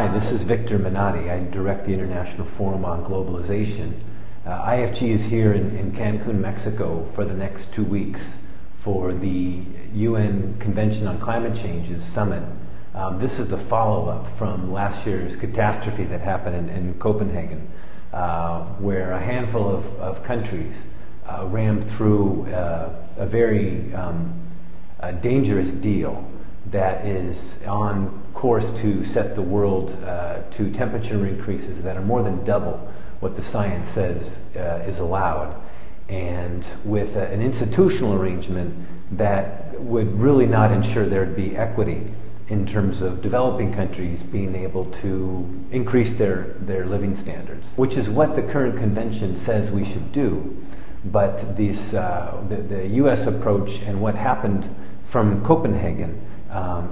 Hi, this is Victor Menotti. I direct the International Forum on Globalization. IFG is here in Cancun, Mexico for the next 2 weeks for the UN Convention on Climate Change's summit. This is the follow-up from last year's catastrophe that happened in Copenhagen, where a handful of countries rammed through a very dangerous deal that is on course to set the world to temperature increases that are more than double what the science says is allowed, and with an institutional arrangement that would really not ensure there'd be equity in terms of developing countries being able to increase their living standards, which is what the current convention says we should do. But this, the U.S. approach and what happened from Copenhagen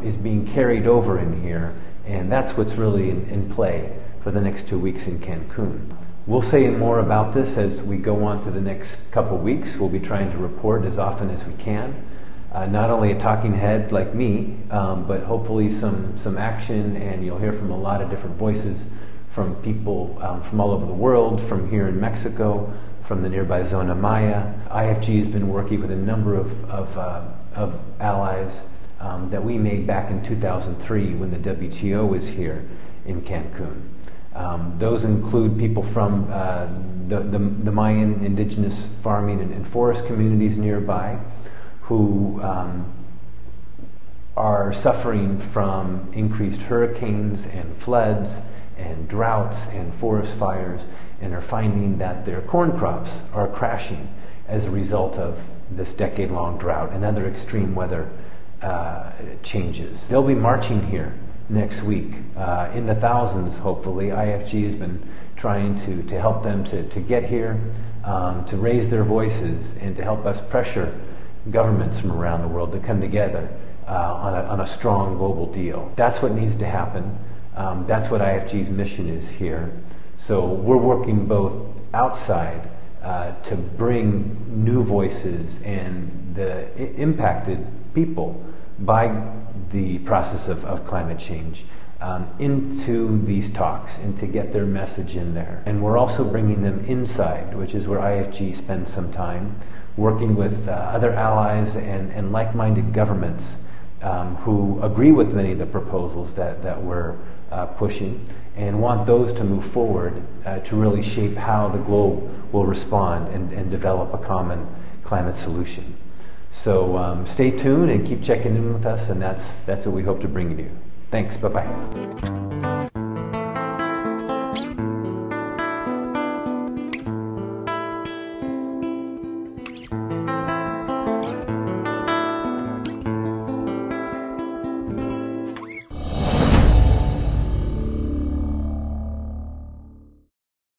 is being carried over in here, and that's what's really in play for the next 2 weeks in Cancun. We'll say more about this as we go on to the next couple weeks. We'll be trying to report as often as we can. Not only a talking head like me, but hopefully some action, and you'll hear from a lot of different voices from people from all over the world, from here in Mexico, from the nearby Zona Maya. IFG has been working with a number of allies that we made back in 2003 when the WTO was here in Cancun. Those include people from the Mayan indigenous farming and forest communities nearby who are suffering from increased hurricanes and floods and droughts and forest fires, and are finding that their corn crops are crashing as a result of this decade-long drought and other extreme weather changes. They'll be marching here next week in the thousands, hopefully. IFG has been trying to help them to get here, to raise their voices, and to help us pressure governments from around the world to come together on a strong global deal. That's what needs to happen. That's what IFG's mission is here. So we're working both outside to bring new voices and the impacted people by the process of climate change into these talks and to get their message in there. And we're also bringing them inside, which is where IFG spends some time, working with other allies and like-minded governments who agree with many of the proposals that we're pushing, and want those to move forward to really shape how the globe will respond and develop a common climate solution. So stay tuned and keep checking in with us, and that's what we hope to bring you. Thanks. Bye-bye.